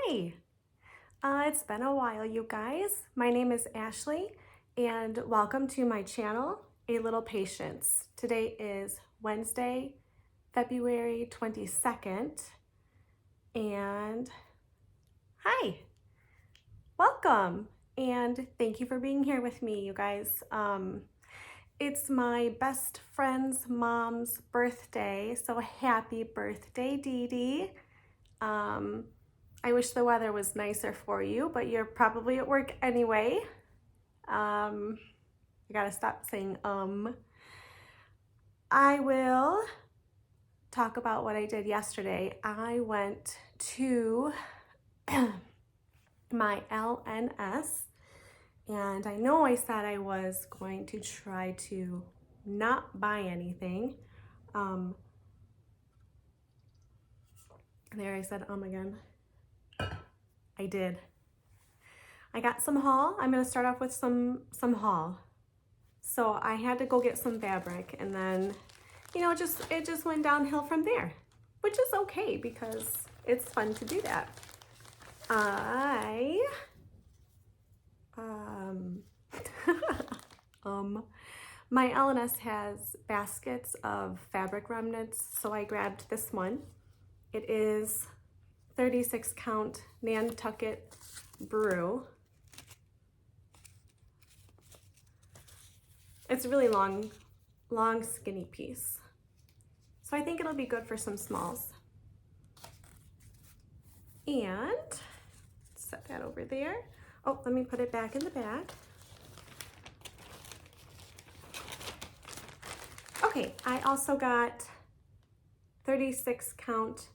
Hi! It's been a while, you guys. My name is Ashley, and welcome to my channel, A Little Patience. Today is Wednesday, February 22nd, and hi! Welcome, and thank you for being here with me, you guys. It's my best friend's mom's birthday, so happy birthday, Dee Dee. I wish the weather was nicer for you, but you're probably at work anyway. I gotta stop saying I will talk about what I did yesterday. I went to my LNS, and I know I said I was going to try to not buy anything. There I said again. I did. I got some haul. I'm gonna start off with some haul. So I had to go get some fabric, and then, you know, it just went downhill from there, which is okay because it's fun to do that. My LNS has baskets of fabric remnants, so I grabbed this one. It is 36 count Nantucket Brew. It's a really long skinny piece. So I think it'll be good for some smalls. And set that over there. Oh, let me put it back in the bag. Okay, I also got 36 count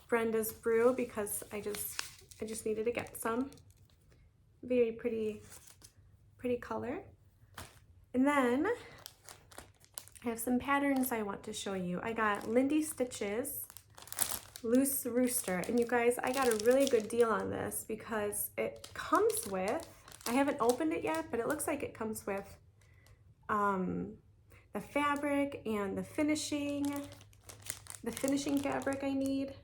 Brenda's Brew because I just needed to get some. Very pretty color. And then I have some patterns I want to show you. I got Lindy Stitches Loose Rooster, and you guys, I got a really good deal on this because it comes with, I haven't opened it yet, but it looks like it comes with the fabric and the finishing fabric I need.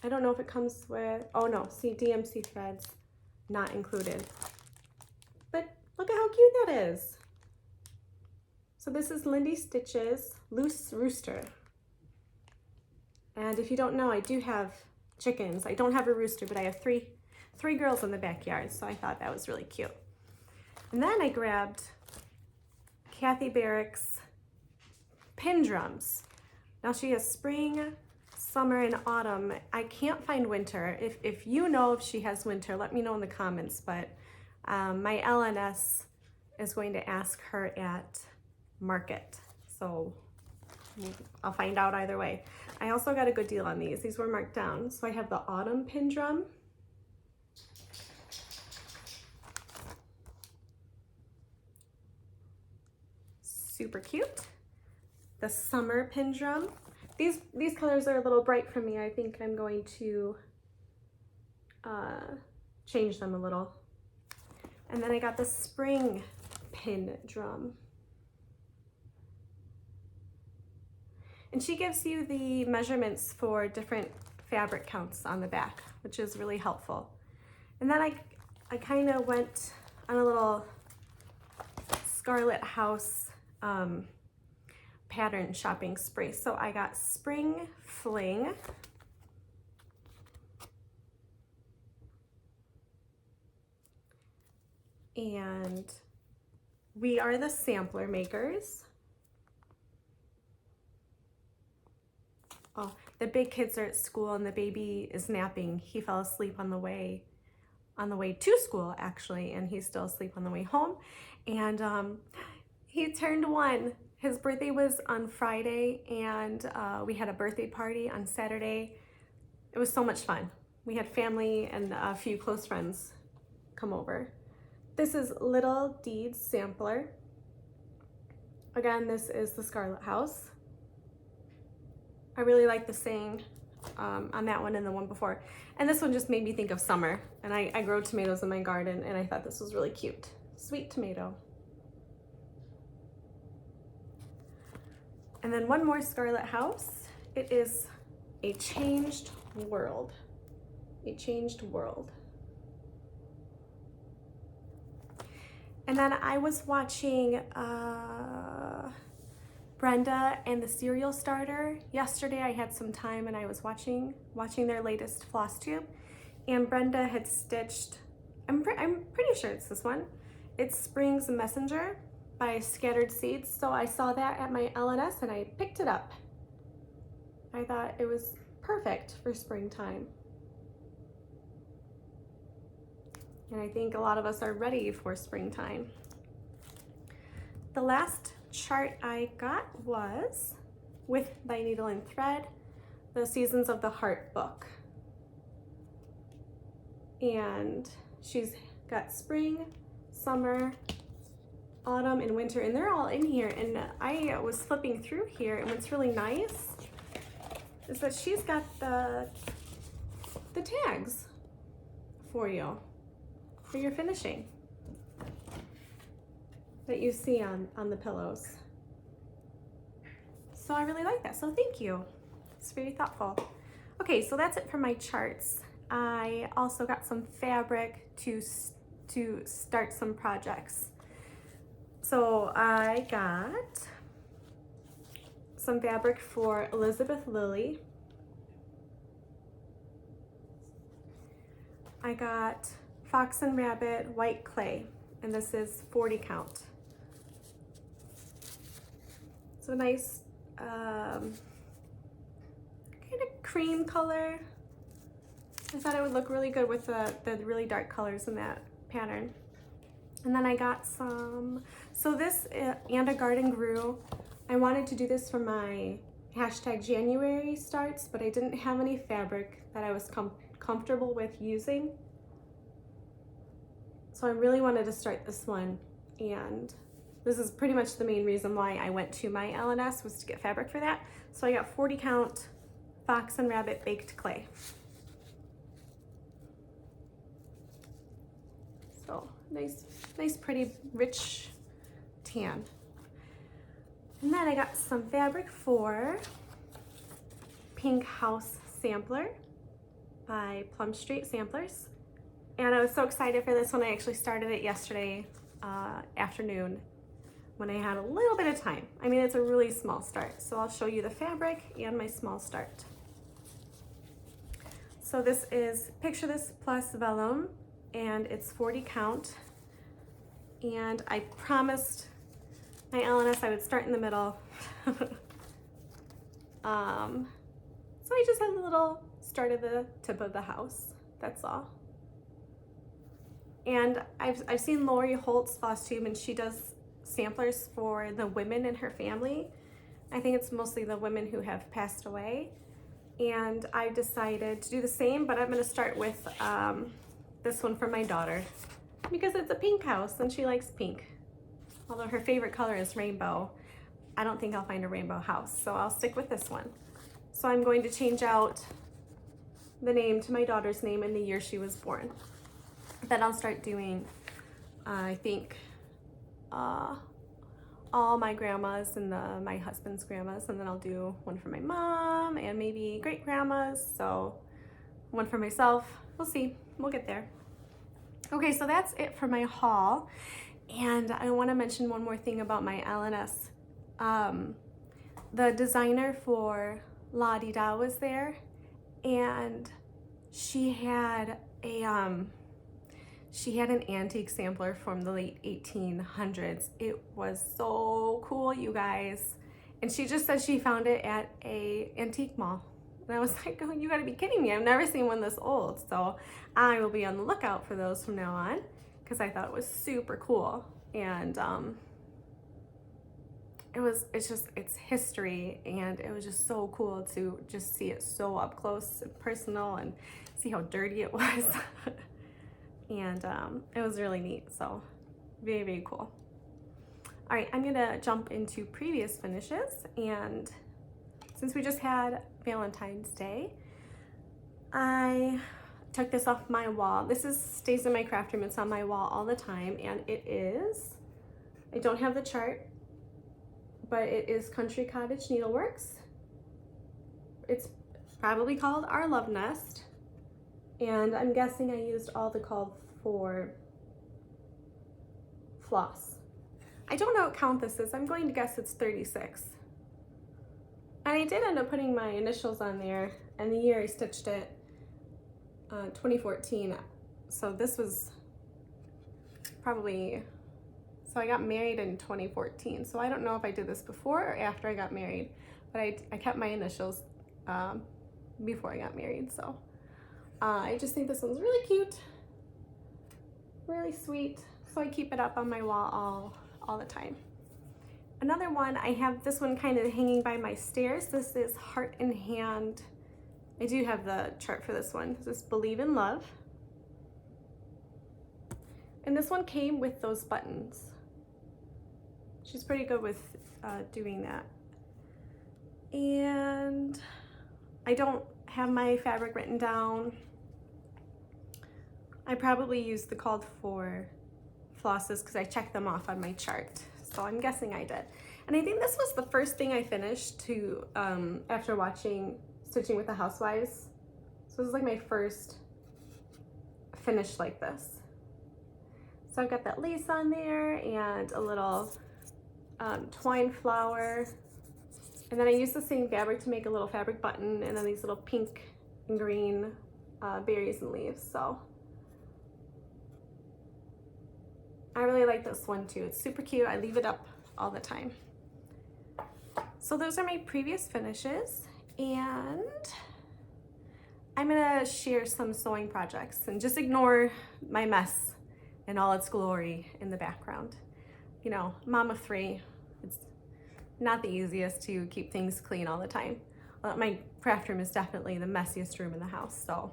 I don't know if it comes with, oh no, see, DMC threads not included. But look at how cute that is. So this is Lindy Stitches Loose Rooster. And if you don't know, I do have chickens. I don't have a rooster, but I have three girls in the backyard, so I thought that was really cute. And then I grabbed Kathy Barrick's pin drums. Now she has spring, summer, and autumn. I can't find winter. If you know if she has winter, let me know in the comments, but my LNS is going to ask her at Market, so I'll find out either way. I also got a good deal on these. These were marked down. So I have the autumn pin drum. Super cute. The summer pin drum. These colors are a little bright for me. I think I'm going to change them a little. And then I got the spring pin drum. And she gives you the measurements for different fabric counts on the back, which is really helpful. And then I kind of went on a little Scarlet House pattern shopping spree. So I got Spring Fling. And We Are the Sampler Makers. Oh, the big kids are at school and the baby is napping. He fell asleep on the way to school, actually, and he's still asleep on the way home. And he turned 1. His birthday was on Friday, and we had a birthday party on Saturday. It was so much fun. We had family and a few close friends come over. This is Little Deeds Sampler. Again, this is the Scarlet House. I really like the saying on that one and the one before. And this one just made me think of summer. And I grow tomatoes in my garden, and I thought this was really cute. Sweet tomato. And then one more Scarlet House. It is A Changed World. A Changed World. And then I was watching Brenda and the Cereal Starter. Yesterday I had some time and I was watching their latest Flosstube, and Brenda had stitched, I'm pretty sure it's this one. It's Spring's Messenger by Scattered Seeds. So I saw that at my LNS and I picked it up. I thought it was perfect for springtime. And I think a lot of us are ready for springtime. The last chart I got was With Thy Needle and Thread, the Seasons of the Heart book. And she's got spring, summer, autumn, and winter, and they're all in here. And I was flipping through here, and what's really nice is that she's got the tags for you, for your finishing, that you see on the pillows. So I really like that, so thank you. It's very thoughtful. Okay, so that's it for my charts. I also got some fabric to start some projects. So I got some fabric for Elizabeth Lily. I got Fox and Rabbit white clay, and this is 40 count. So nice kind of cream color. I thought it would look really good with the really dark colors in that pattern. And then I got some, so this and a Garden Grew. I wanted to do this for my #January starts, but I didn't have any fabric that I was comfortable with using. So I really wanted to start this one, and this is pretty much the main reason why I went to my LNS, was to get fabric for that. So I got 40 count Fox and Rabbit baked clay. So nice pretty rich tan. And then I got some fabric for Pink House Sampler by Plum Street Samplers. And I was so excited for this one. I actually started it yesterday afternoon when I had a little bit of time. I mean, it's a really small start. So I'll show you the fabric and my small start. So this is Picture This Plus Vellum, and it's 40 count. And I promised my LNS I would start in the middle. So I just have a little start at the tip of the house, that's all. And I've seen Lori Holt's Flosstube, and she does samplers for the women in her family. I think it's mostly the women who have passed away. And I decided to do the same, but I'm gonna start with this one for my daughter, because it's a pink house and she likes pink. Although her favorite color is rainbow, I don't think I'll find a rainbow house, so I'll stick with this one. So I'm going to change out the name to my daughter's name and the year she was born. Then I'll start doing, I think, all my grandmas and my husband's grandmas, and then I'll do one for my mom and maybe great grandmas, so one for myself. We'll see, we'll get there. Okay, so that's it for my haul. And I want to mention one more thing about my LNS. The designer for La Di Da was there, and she had an antique sampler from the late 1800s. It was so cool, you guys. And she just said she found it at a antique mall. And I was like, oh, you gotta be kidding me. I've never seen one this old. So I will be on the lookout for those from now on, because I thought it was super cool. And it's history, and it was just so cool to just see it so up close and personal and see how dirty it was. And it was really neat, so very, very cool. All right, I'm gonna jump into previous finishes, and since we just had Valentine's Day, I took this off my wall. This stays in my craft room. It's on my wall all the time, and it is, I don't have the chart, but it is Country Cottage Needleworks. It's probably called Our Love Nest. And I'm guessing I used all the called for floss. I don't know what count this is. I'm going to guess it's 36. And I did end up putting my initials on there, and the year I stitched it, 2014. So this was probably, so I got married in 2014. So I don't know if I did this before or after I got married, but I kept my initials before I got married. So I just think this one's really cute, really sweet. So I keep it up on my wall all the time. Another one, I have this one kind of hanging by my stairs. This is Heart in Hand. I do have the chart for this one. This is Believe in Love. And this one came with those buttons. She's pretty good with doing that. And I don't have my fabric written down. I probably used the called for flosses because I checked them off on my chart. So I'm guessing I did. And I think this was the first thing I finished to after watching Stitching with the Housewives. So this is like my first finish like this. So I've got that lace on there and a little twine flower. And then I used the same fabric to make a little fabric button, and then these little pink and green berries and leaves. So I really like this one too. It's super cute. I leave it up all the time. So those are my previous finishes, and I'm gonna share some sewing projects and just ignore my mess in all its glory in the background. You know, mom of three, it's not the easiest to keep things clean all the time. My craft room is definitely the messiest room in the house, so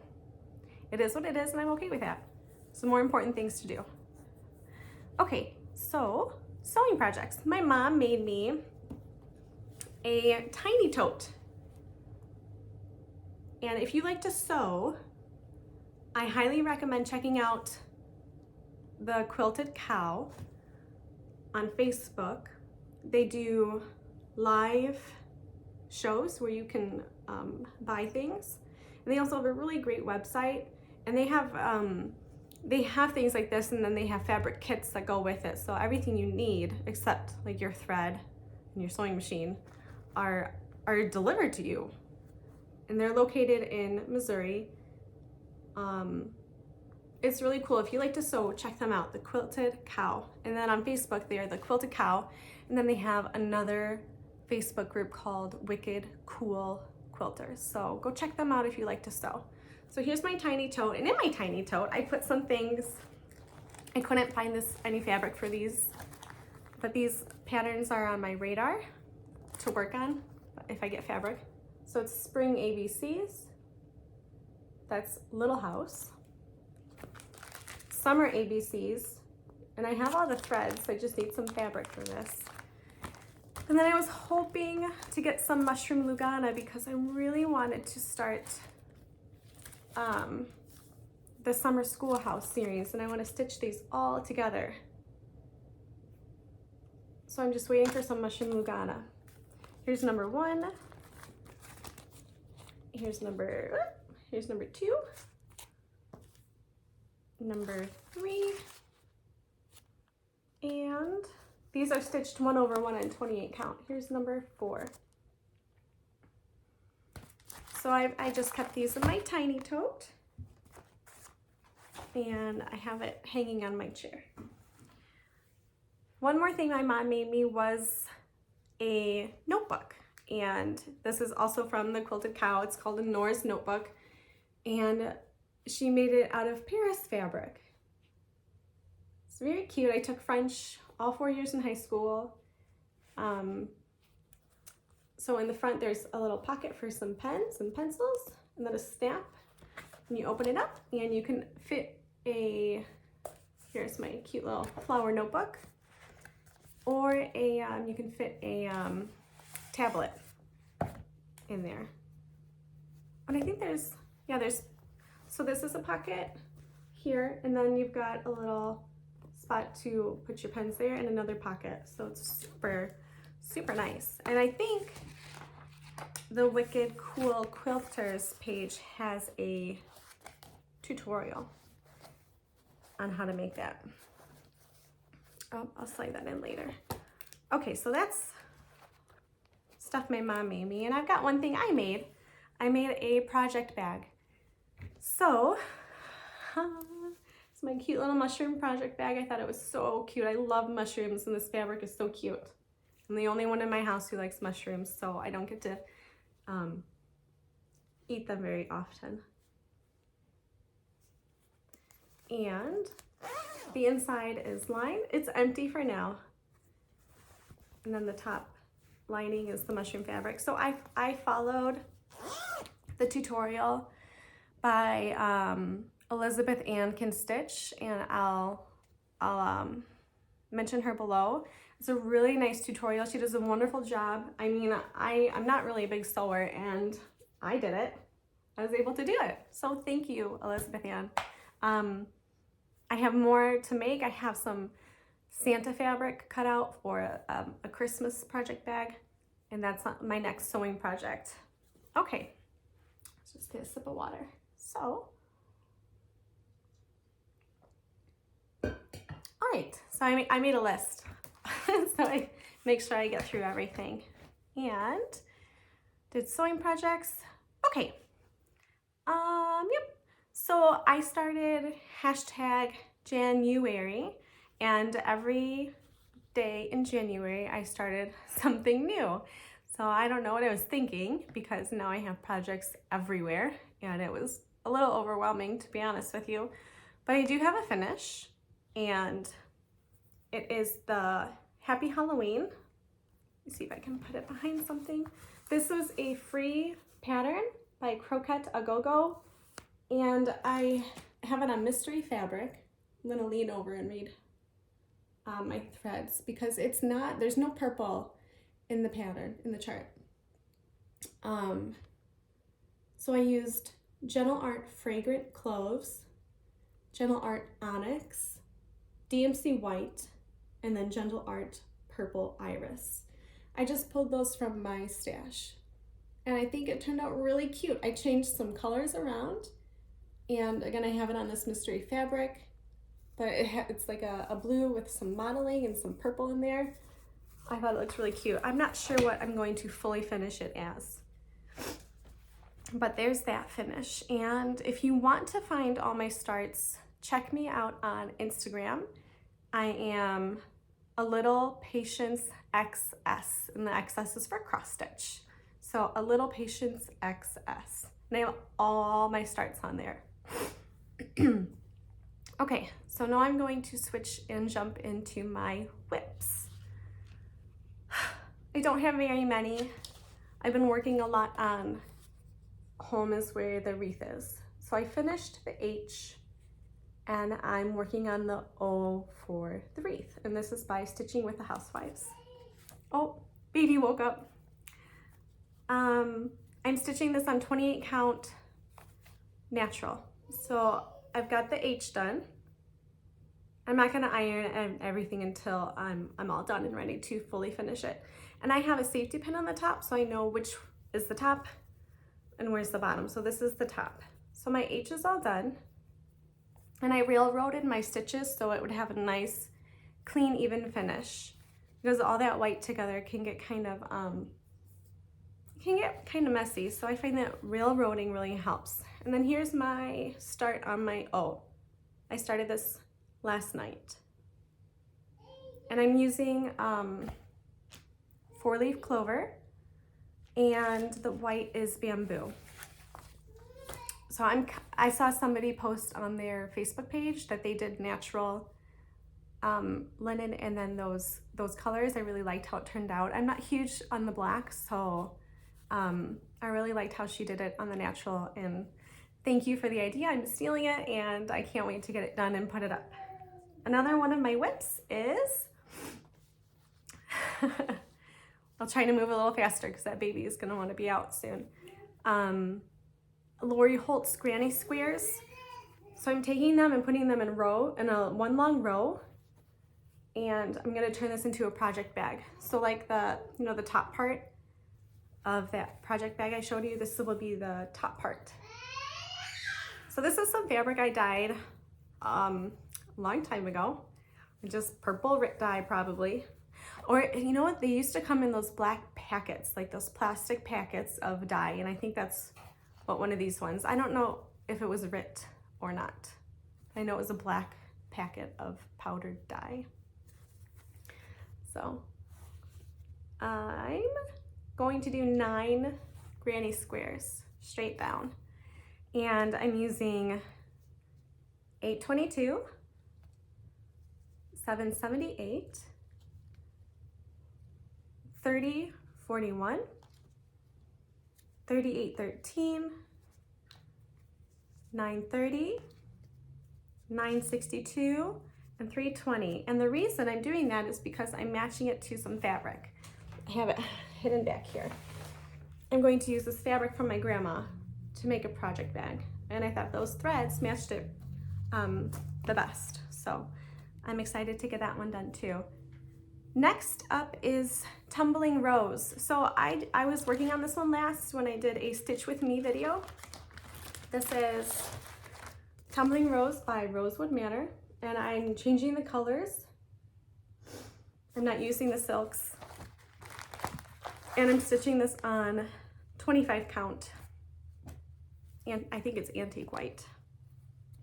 it is what it is, and I'm okay with that. Some more important things to do. Okay, so sewing projects. My mom made me a tiny tote. And if you like to sew, I highly recommend checking out the Quilted Cow on Facebook. They do live shows where you can buy things. And they also have a really great website, and they have things like this, and then they have fabric kits that go with it. So everything you need except like your thread and your sewing machine are delivered to you. And they're located in Missouri. It's really cool. If you like to sew, check them out, the Quilted Cow. And then on Facebook, they are the Quilted Cow. And then they have another Facebook group called Wicked Cool Quilters. So go check them out if you like to sew. So here's my tiny tote, and in my tiny tote, I put some things. I couldn't find any fabric for these, but these patterns are on my radar to work on if I get fabric. So it's Spring ABCs, that's Little House, Summer ABCs, and I have all the threads, I just need some fabric for this. And then I was hoping to get some Mushroom Lugana because I really wanted to start the Summer Schoolhouse series, and I want to stitch these all together. So I'm just waiting for some Mushroom Lugana. Here's number 1. Here's number 2. Number 3. And these are stitched 1 over 1 and 28 count. Here's number 4. So I just kept these in my tiny tote, and I have it hanging on my chair. One more thing my mom made me was a notebook, and this is also from the Quilted Cow. It's called a Nora's Notebook, and she made it out of Paris fabric. It's very cute. I took French all 4 years in high school. So in the front, there's a little pocket for some pens and pencils, and then a snap. And you open it up, and you can fit here's my cute little flower notebook, or you can fit a tablet in there. And I think so this is a pocket here, and then you've got a little spot to put your pens there, and another pocket. So it's super, super nice. And I think the Wicked Cool Quilters page has a tutorial on how to make that. Oh, I'll slide that in later. Okay, so that's stuff my mom made me, and I've got one thing I made. I made a project bag. So, it's my cute little mushroom project bag. I thought it was so cute. I love mushrooms, and this fabric is so cute. I'm the only one in my house who likes mushrooms, so I don't get to eat them very often. And the inside is lined. It's empty for now. And then the top lining is the mushroom fabric. So I followed the tutorial by Elizabeth Ann Can Stitch, and I'll mention her below. It's a really nice tutorial. She does a wonderful job. I mean, I'm not really a big sewer, and I did it. I was able to do it. So thank you, Elizabeth Ann. I have more to make. I have some Santa fabric cut out for a Christmas project bag, and that's my next sewing project. Okay, let's just get a sip of water. So, all right, so I made a list. So I make sure I get through everything. And did sewing projects. Okay, yep. So I started #January, and every day in January I started something new. So I don't know what I was thinking, because now I have projects everywhere, and it was a little overwhelming, to be honest with you. But I do have a finish, and it is the Happy Halloween. Let me see if I can put it behind something. This was a free pattern by Croquette A Go-Go, and I have it on mystery fabric. I'm gonna lean over and read my threads, because it's not, there's no purple in the pattern, in the chart. So I used Gentle Art Fragrant Cloves, Gentle Art Onyx, DMC White, and then Gentle Art Purple Iris. I just pulled those from my stash, and I think it turned out really cute. I changed some colors around, and again, I have it on this mystery fabric, but it's like a blue with some modeling and some purple in there. I thought it looked really cute. I'm not sure what I'm going to fully finish it as, but there's that finish. And if you want to find all my starts, check me out on Instagram. I am a Little Patience XS, and the XS is for cross stitch. So a Little Patience XS. And I have all my starts on there. Okay, so now I'm going to switch and jump into my whips. I don't have very many. I've been working a lot on home is where the wreath is. So I finished the H, and I'm working on the O for the wreath. And this is by Stitching with the Housewives. Oh, baby woke up. I'm stitching this on 28 count natural. So I've got the H done. I'm not gonna iron everything until I'm all done and ready to fully finish it. And I have a safety pin on the top, so I know which is the top and where's the bottom. So this is the top. So my H is all done. And I railroaded my stitches so it would have a nice, clean, even finish. Because all that white together can get kind of messy. So I find that railroading really helps. And then here's my start on my O. I started this last night. And I'm using 4-leaf clover, and the white is bamboo. So I saw somebody post on their Facebook page that they did natural linen, and then those colors. I really liked how it turned out. I'm not huge on the black, so I really liked how she did it on the natural, and thank you for the idea. I'm stealing it, and I can't wait to get it done and put it up. Another one of my whips is, I'll try to move a little faster because that baby is gonna wanna be out soon. Lori Holt's Granny Squares. So I'm taking them and putting them in one long row, and I'm gonna turn this into a project bag. So like the top part of that project bag I showed you, this will be the top part. So this is some fabric I dyed a long time ago. Just purple dye probably. Or you know what, they used to come in those black packets, like those plastic packets of dye, and I think that's what one of these ones. I don't know if it was RIT or not. I know it was a black packet of powdered dye. So I'm going to do 9 granny squares straight down, and I'm using 822, 778, 3041, 3813, 930, 962, and 320. And the reason I'm doing that is because I'm matching it to some fabric. I have it hidden back here. I'm going to use this fabric from my grandma to make a project bag, and I thought those threads matched it the best. So I'm excited to get that one done too. Next up is Tumbling Rose. So I was working on this one last when I did a Stitch With Me video. This is Tumbling Rose by Rosewood Manor, and I'm changing the colors. I'm not using the silks. And I'm stitching this on 25 count. And I think it's antique white.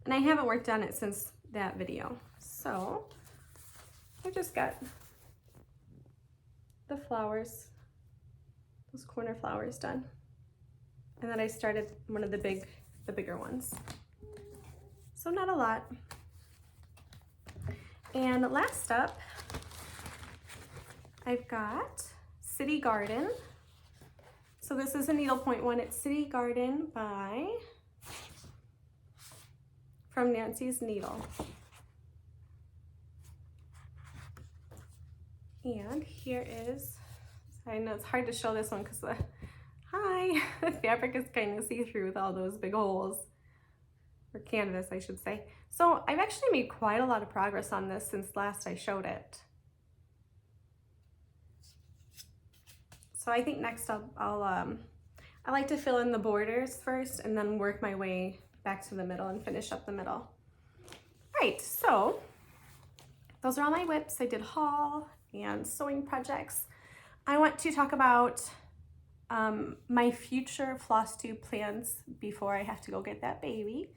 And I haven't worked on it since that video. So I just got the flowers, those corner flowers done. And then I started one of the bigger ones. So not a lot. And last up, I've got City Garden. So this is a needlepoint one. It's City Garden from Nancy's Needle. And here is, I know it's hard to show this one because the fabric is kind of see-through with all those big holes, or canvas I should say. So I've actually made quite a lot of progress on this since last I showed it. So I think next I like to fill in the borders first and then work my way back to the middle and finish up the middle. All right, so those are all my whips. I did haul and sewing projects. I want to talk about my future Flosstube plans before I have to go get that baby.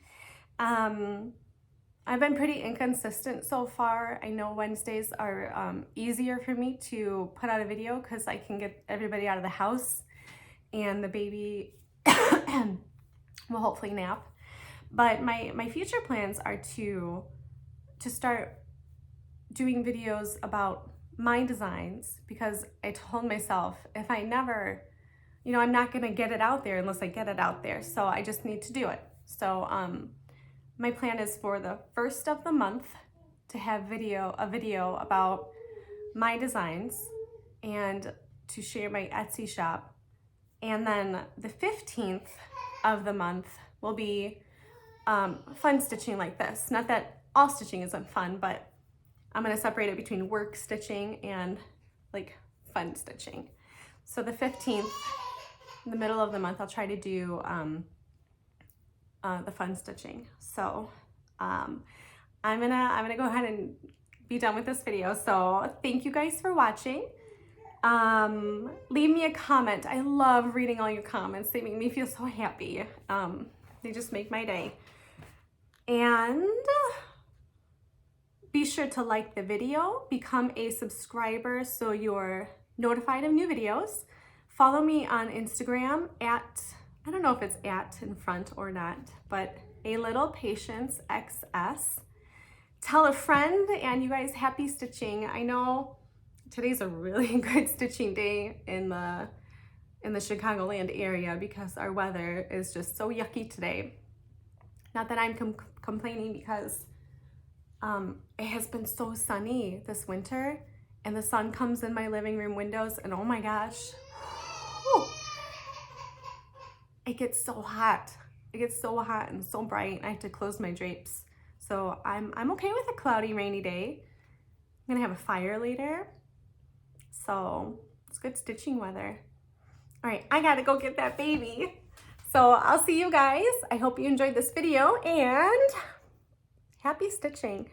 I've been pretty inconsistent so far. I know Wednesdays are easier for me to put out a video because I can get everybody out of the house and the baby will hopefully nap. But my future plans are to start doing videos about my designs, because I told myself if I never, I'm not gonna get it out there unless I get it out there. So I just need to do it. So my plan is for the first of the month to have a video about my designs and to share my Etsy shop. And then the 15th of the month will be fun stitching like this. Not that all stitching isn't fun, but I'm gonna separate it between work stitching and like fun stitching. So the 15th, in the middle of the month, I'll try to do the fun stitching. So I'm gonna go ahead and be done with this video. So thank you guys for watching. Leave me a comment. I love reading all your comments. They make me feel so happy. They just make my day. And be sure to like the video, become a subscriber so you're notified of new videos. Follow me on Instagram at, I don't know if it's at in front or not, but A Little Patience XS. Tell a friend, and you guys, happy stitching. I know today's a really good stitching day in the Chicagoland area because our weather is just so yucky today. Not that I'm complaining, because it has been so sunny this winter, and the sun comes in my living room windows, and oh my gosh, whew, it gets so hot. It gets so hot and so bright. I have to close my drapes. So I'm okay with a cloudy, rainy day. I'm gonna have a fire later. So it's good stitching weather. All right, I gotta go get that baby. So I'll see you guys. I hope you enjoyed this video and happy stitching.